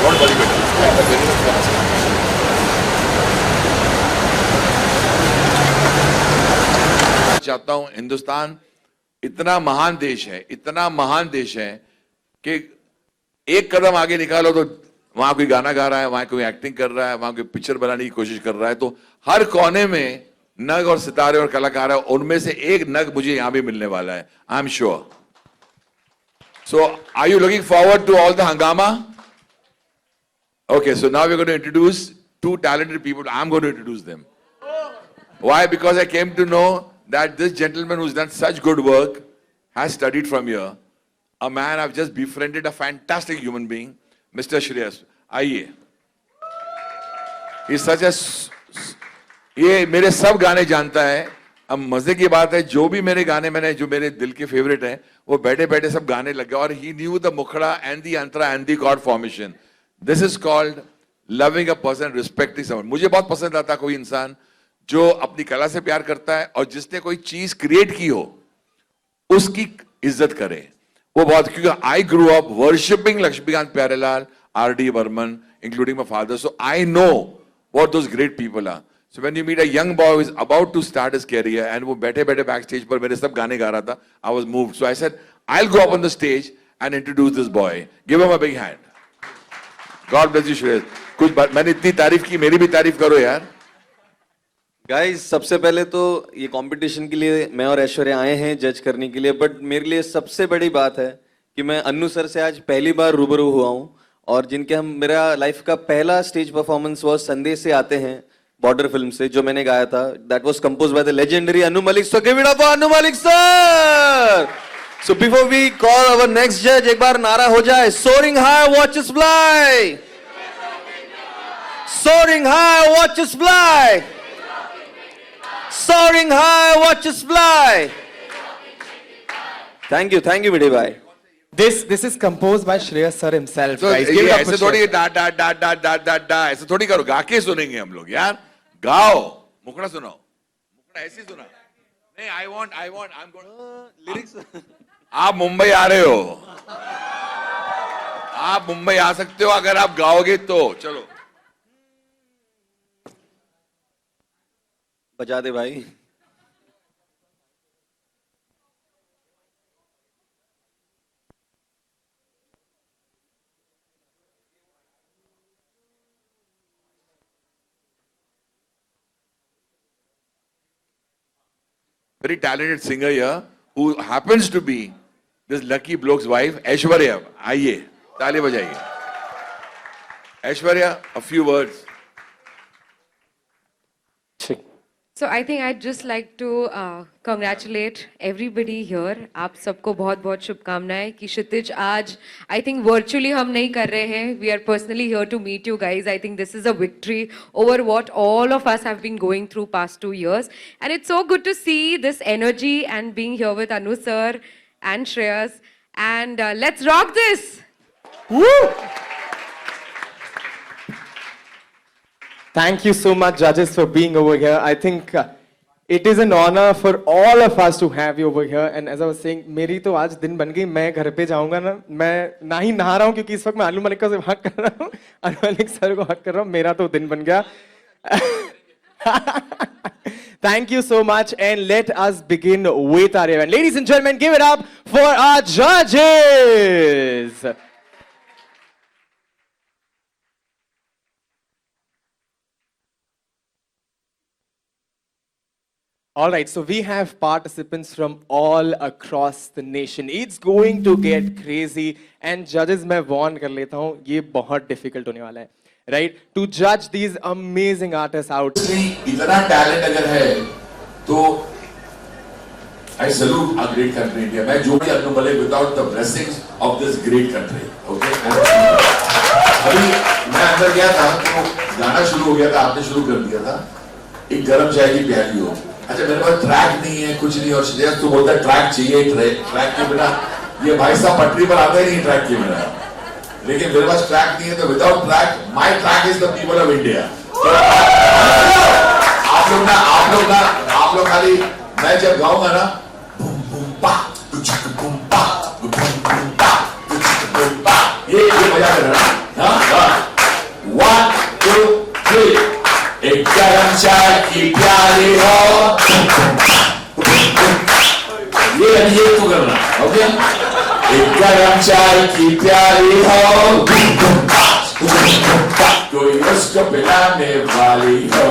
Don't worry बेटा. चाहता हूं हिंदुस्तान इतना महान देश है, इतना महान देश है कि एक कदम आगे निकालो तो वहां कोई गाना गा रहा है, वहां कोई एक्टिंग कर रहा है, वहां कोई पिक्चर बनाने की कोशिश कर रहा है. तो हर कोने में नग और सितारे और कलाकार है. उनमें से एक नग मुझे यहां भी मिलने वाला है. I am sure. So are you looking forward to all the hungama? Okay, so now we're going to introduce two talented people. I'm going to introduce them. Why? Because I came to know that this gentleman who's done such good work has studied from here. A man I've just befriended, a fantastic human being, Mr. Shreyas. आइए. He's such a ये मेरे सब गाने जानता है. अब मजे की बात है, जो भी मेरे गाने मैंने जो मेरे दिल के फेवरेट हैं वो बैठे बैठे सब गाने लग गए. और he knew the मुखड़ा and the Antara and the chord formation. This is called loving a person, respecting someone. मुझे बहुत पसंद आता कोई इंसान जो अपनी कला से प्यार करता है और जिसने कोई चीज क्रिएट की हो उसकी इज्जत करे. वो बहुत, क्योंकि I grew up worshipping Lakshmikant Pyarelal, R.D. Burman, including my father. So I know what those great people are. So when you meet a young boy who is about to start his career and वो बैठे बैठे backstage पर मेरे सब गाने गा रहा था, I was moved. So I said, I'll go up on the stage and introduce this boy. Give him a big hand. God bless you, Shreyas. कुछ बात मैंने इतनी तारीफ की, मेरी भी तारीफ करो यार. गाइस, सबसे पहले तो ये कंपटीशन के लिए मैं और ऐश्वर्या आए हैं जज करने के लिए, बट मेरे लिए सबसे बड़ी बात है कि मैं अन्नू सर से आज पहली बार रूबरू हुआ हूं और जिनके हम मेरा लाइफ का पहला स्टेज परफॉर्मेंस वो संदेश से आते हैं, बॉर्डर फिल्म से, जो मैंने गाया था. That was composed by the legendary Annu Malik. So give it up for Annu Malik sir. So before we call our next judge, एक बार नारा हो जाए. Soaring high, watch us fly. Soaring high, watch us fly. Soaring high, watch us fly. Thank you, Bidi bhai. This is composed by Shreyas sir himself. So Guys, give ये it up for ऐसे थोड़ी Shreyas. डा डा डा डा डा डा डा ऐसे थोड़ी करो. गा के सुनेंगे हम लोग यार. गाओ, मुखड़ा सुनाओ. मुखड़ा ऐसे सुना. नहीं, I'm going. Lyrics. आप मुंबई आ रहे हो, आप मुंबई आ सकते हो अगर आप गाओगे तो. चलो बजा दे भाई. very talented singer here who happens to be this lucky bloke's wife, Aishwarya. आइए, ताली बजाइए. Aishwarya, a few words. So I think I'd just like to congratulate everybody here. आप सबको बहुत बहुत शुभकामनाएं कि क्षितिज आज I think virtually हम नहीं कर रहे हैं. We are personally here to meet you guys. I think this is a victory over what all of us have been going through past 2 years. And it's so good to see this energy and being here with Anu sir and Shreyas. And let's rock this. Woo! Thank you so much, judges, for being over here. I think it is an honor for all of us to have you over here. And as I was saying, मेरी तो आज दिन बन गई. मैं घर पे जाऊंगा ना, मैं ना ही नहा रहा हूँ क्योंकि इस वक्त मैं अन्नू मलिक को हक कर रहा हूँ, अन्नू मलिक सर को हक कर रहा हूँ. मेरा तो दिन बन गया. Thank you so much, and let us begin with our event. Ladies and gentlemen, give it up for our judges. All right, so we have participants from all across the nation. It's going to get crazy, and judges, मैं warn कर लेता हूँ, ये बहुत difficult होने वाला है, right? To judge these amazing artists out. इतना talent अगर है, तो I salute our great country India. मैं जो भी Annu Malik without the blessings of this great country, okay? अभी मैं अंदर गया था, तो गाना शुरू हो गया था, आपने शुरू कर दिया था. एक गरम चाय की प्याली हो. अच्छा, मेरे पास ट्रैक नहीं है, कुछ नहीं. और श्रेयस तो बोलता है ट्रैक चाहिए. ट्रैक के बिना ये भाई साहब पटरी पर आते ही नहीं ट्रैक के बिना. लेकिन मेरे पास ट्रैक नहीं है, तो without track my track is the people of India. आप लोग खाली मैं जब गाऊंगा ना, बूम बूम पा टुचक बूम पा बूम बूम पा टुचक बूम पा, ये मजा कर रहा है. खाली ये तो करना, ओके? एक गरम चाय की प्याली हो, कोई उसको पिलाने वाली हो,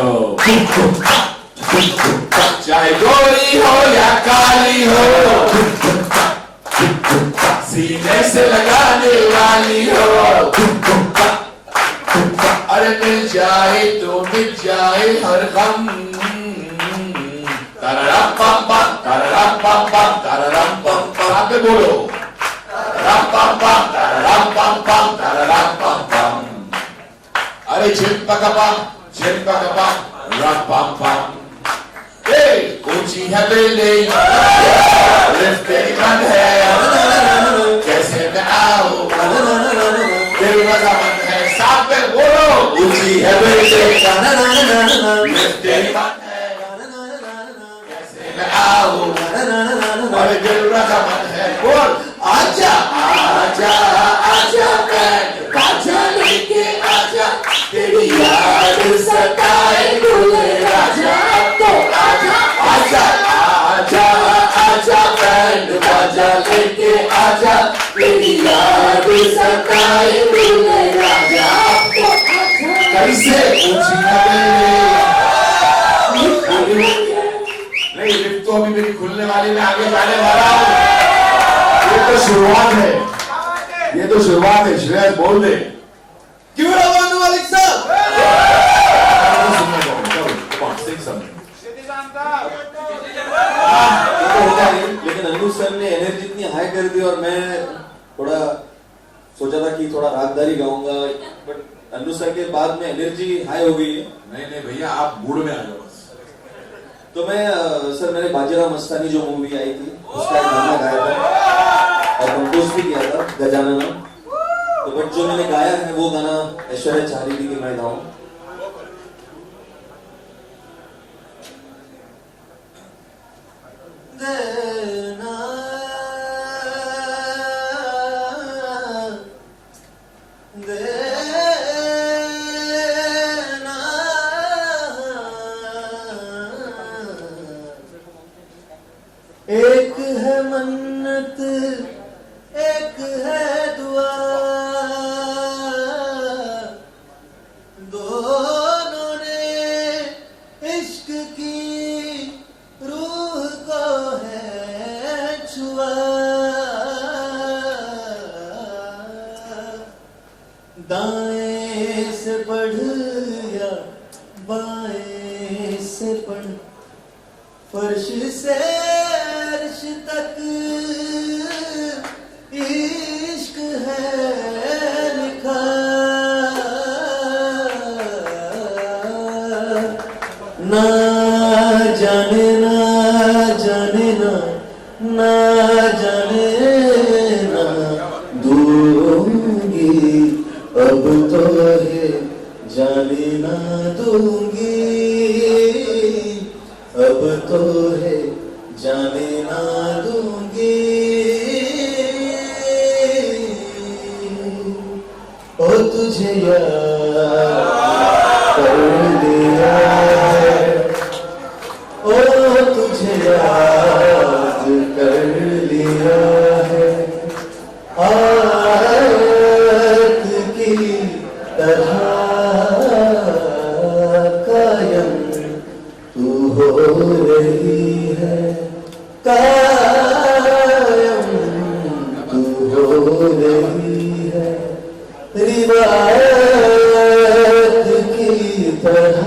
चाहे गोरी हो या काली हो, सीने से लगाने वाली हो, अरे मिल जाए तो मिल जाए हर गम। तररम पम पम, तररम पम पम, तररम पम पम, आगे बोलो। तररम पम पम, तररम पम पम, तररम पम पम। अरे चिंपकपम, चिंपकपम, रम पम पम। ऊंची हवेली, लिफ्ट तेरी बंद है, कैसे मैं आऊं, दिल लगा मन है, साथ में बोलो। ऊंची हवेली, लिफ्ट तेरी बंद है, कैसे मैं आऊं, अरे दिल लगा मन है, बोल। आजा आजा आजा बैंड बाजा लेके आजा, तेरी याद सताए भूले राजा, अब तो आजा आजा आजा आजा बैंड बाजा लेके आजा, तेरी याद सताए भूले राजा, अब तो आजा। कैसे ऊंची हवेली, नहीं लिफ्ट तो अभी मेरी खुलने वाली, मैं आगे जाने वाला हूँ। ये तो शुरुआत है, ये तो शुरुआत है। श्रेयस बोल दे। Give it up, Anu Malik sir. लेकिन अनु सर ने एनर्जी इतनी हाई कर दी और मैं थोड़ा सोचा था कि थोड़ा रागदारी गाऊंगा, बट अनु सर के बाद में एनर्जी हाई हो गई है। नहीं नहीं भैया, आप मूड में आ जाओ बस। तो मैं सर मैंने बाजीराव मस्तानी जो मूवी आई थी उसका एक गाना गाया था और कंपोज भी किया था, गजानन। तो बट जो मैंने गाया है वो गाना ऐश्वर्या चाह रही थी कि मैं गाऊं। एक है मन्नत, एक है दुआ, दोनों ने इश्क की रूह को है छुआ, दाएं से पढ़ या बाएं से पढ़, फर्श से अर्श तक इश्क है लिखा, ना जाने ना जाने ना, ना जाने ना दूंगी, अब तो है जाने ना दूंगी, अब तो है जाने ना दूंगी, ओ तुझे याद कर लिया है, ओ तुझे याद कर लिया है, आयत की तरह कायम तू हो रही है, कायम तू हो रही है, रिवायत की तरह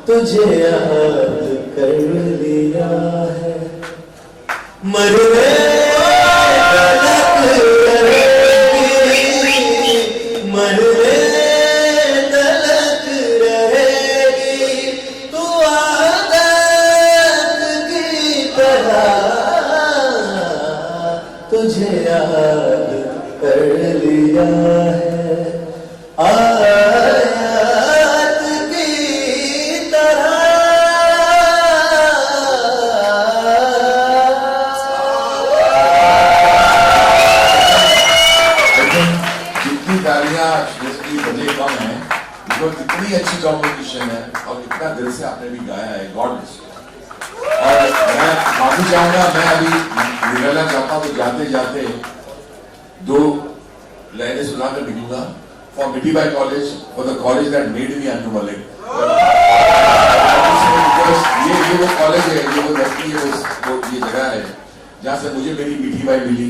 तुझे याद कर लिया है, मरने तलक रहेगी, मरने तलक रहेगी, तू आदत की तरह तुझे याद कर लिया है, आयत की तरह। जितनी तालियां की बजे कम है, बिकॉज कितनी अच्छी कॉम्पोजिशन है और कितना दिल से आपने भी गाया है। God bless you. और मैं माफी चाहूंगा, मैं अभी निकलना चाहता हूं, तो जाते जाते दो लाइनें सुनाकर निकलूंगा. For Mithibai college, for the college that made me Annu Malik. ये वो कॉलेज है, ये वो धरती है, वो ये जगह है जहां से मुझे मेरी मिठीबाई मिली.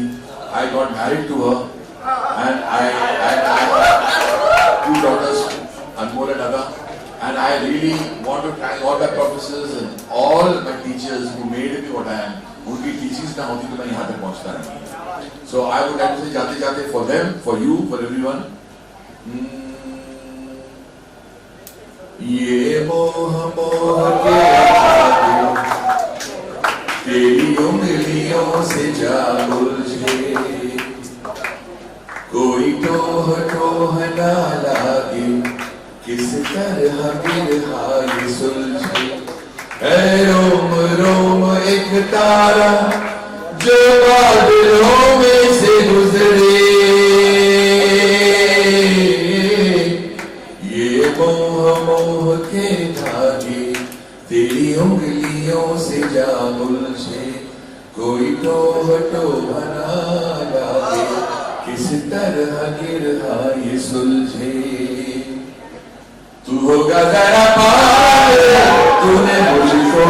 I got married to her and I two daughters, Anmol and Ada, and I really want to thank all my professors and all my teachers who made me what I am. उनकी teachings ना होती तो मैं यहाँ तक पहुँचता नहीं. So I would like to say जाते जाते for them, for you, for everyone. ये मोह मोह के तेरी उंगलियों से जा उलझे, कोई टोह टोह ना लागे, किस तरह बिरहा ये सुलझे. है रोम रोम एक तारा जो बादलों में से गुजरे, ये मोह मोह के धागे तेरी उंगलियों से जा उलझे, कोई टोह टोह ना लागे, किस तरह गिरहा ये सुलझे. तू होगा जरा पागल, तूने मुझको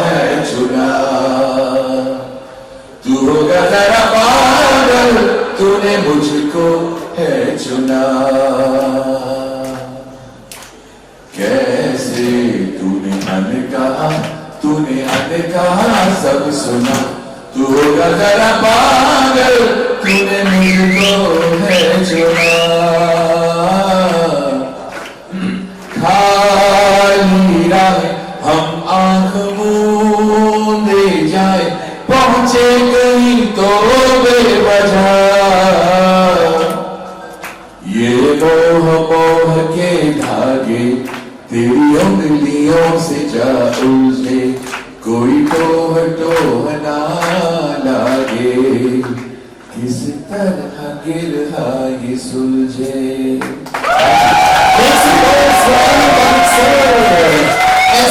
है चुना. तू होगा जरा पागल, तूने मुझको है चुना. कैसे तूने अनकहा सब सुना. तू होगा जरा पागल, तूने मुझको है चुना. खाली राह हम आंख मूंदे जाए, पहुंचे कहीं तो बेवजह. ये मोह मोह के धागे तेरी उंगलियों से जा उलझे, कोई टोह टोह ना लागे, किस तरह गिरहा ये सुलझे.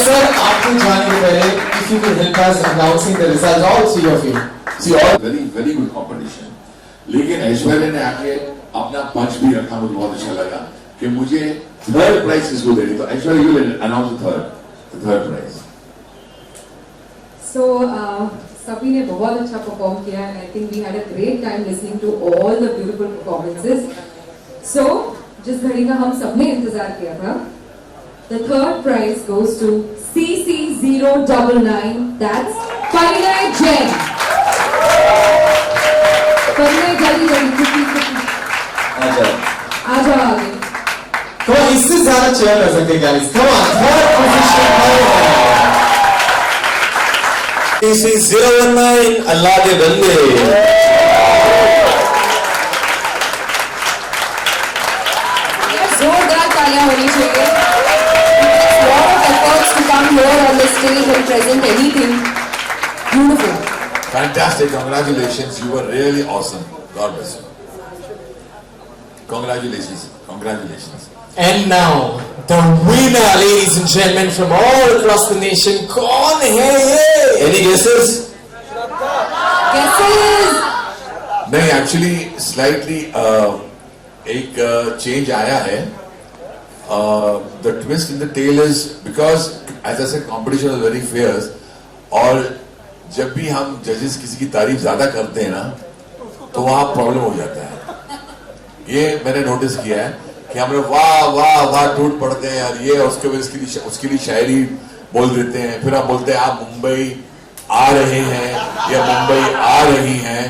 सर आपको जाने के पहले if you could help us announcing the results, all three of you. See, all very good competition. लेकिन ऐश्वर्या ने आके अपना पंच भी रखा, मुझे बहुत अच्छा लगा कि मुझे थर्ड प्राइज किसको दे रही. तो Aishwarya you will announce the third prize. So सभी ने बहुत अच्छा परफॉर्म किया and I think we had a great time listening to all the beautiful performances. So जिस घड़ी का हम सबने इंतजार किया था, the third prize goes to CC099. That's Parineet Jain. Parineet जल्दी आ जाओ आगे. तो इससे ज्यादा चेयर कर सकते guys. Come on, third position. CC019 अल्लाह के बंदे. जोरदार तालियां होनी चाहिए. Lot of efforts to come here on the stage and present anything beautiful. Fantastic, congratulations, you were really awesome. God bless you. Congratulations. And now the winner, ladies and gentlemen, from all across the nation. कौन है ये? Any guesses? Guesses? नहीं, actually slightly एक change आया है. The twist in the tail is because as I said competition is very fierce, और जब भी हम जजेस किसी की तारीफ ज्यादा करते हैं ना तो वहां प्रॉब्लम हो जाता है. ये मैंने नोटिस किया है कि हम लोग वाह वाह वाह टूट पड़ते हैं यार, ये उसके बाद उसके लिए शायरी बोल देते हैं, फिर हम बोलते हैं आप मुंबई आ रहे हैं या मुंबई आ रही हैं.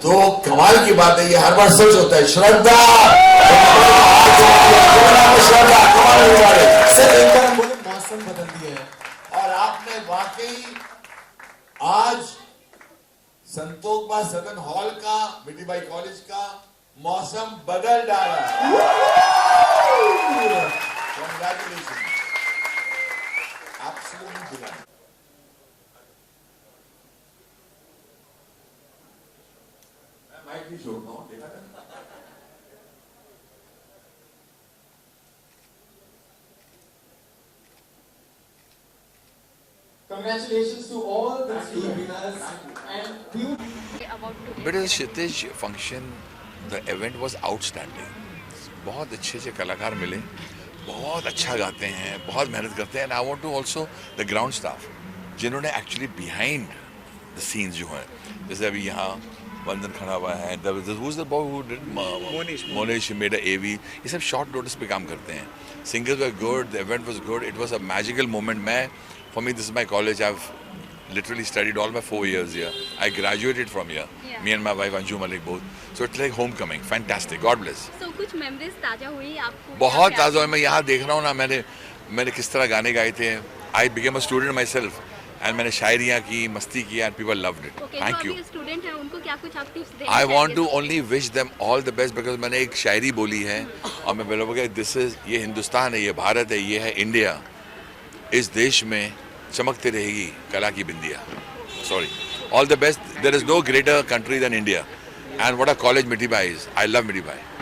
तो कमाल की बात है, ये हर बार सच होता है. श्रद्धा कमाल होने वाले. सर एक बार हम बोले मौसम बदल दिया है. और आपने वाकई आज संतोषबा सदन हॉल का, मिठीबाई कॉलेज का मौसम बदल डाला. Congratulations. Absolutely brilliant. मैं माइक भी छोड़ता हूँ, देखा था. Congratulations to all the three winners. And we would But the Kshitij function, the event was outstanding. बहुत अच्छे अच्छे कलाकार मिले, बहुत अच्छा गाते हैं, बहुत मेहनत करते हैं. And I want to also the ground staff, जिन्होंने actually behind the scenes जो हैं, जैसे अभी यहाँ वंदन खड़ा हुआ है, who's the boy who did Monish made a AV, ये सब short notice पे काम करते हैं. Singers were good, the event was good, it was a magical moment. For me, this is my college. I've literally studied all my 4 years here. I graduated from here. Yeah. Me and my wife Anju Malik both. So it's like homecoming. Fantastic. God bless. तो कुछ memories ताजा हुई आपको? बहुत क्या- ताज़ा है. मैं यहाँ देख रहा हूँ ना, मैंने किस तरह गाने गाए थे. I became a student myself. And मैंने शायरियाँ की, मस्ती की, and people loved it. Okay, Thank जो you. अभी स्टूडेंट है उनको क्या कुछ आप टिप्स देना I want to चाहेंगे? only wish them all the best because मैंने एक शायरी बोली है और मैं बोला दिस इज, ये हिंदुस्तान है, ये भारत है, ये है इंडिया. इस देश में चमकते रहेगी कला की बिंदिया. Sorry. All the best. There is no greater country than India. And what a college Mitibai is. I love Mitibai.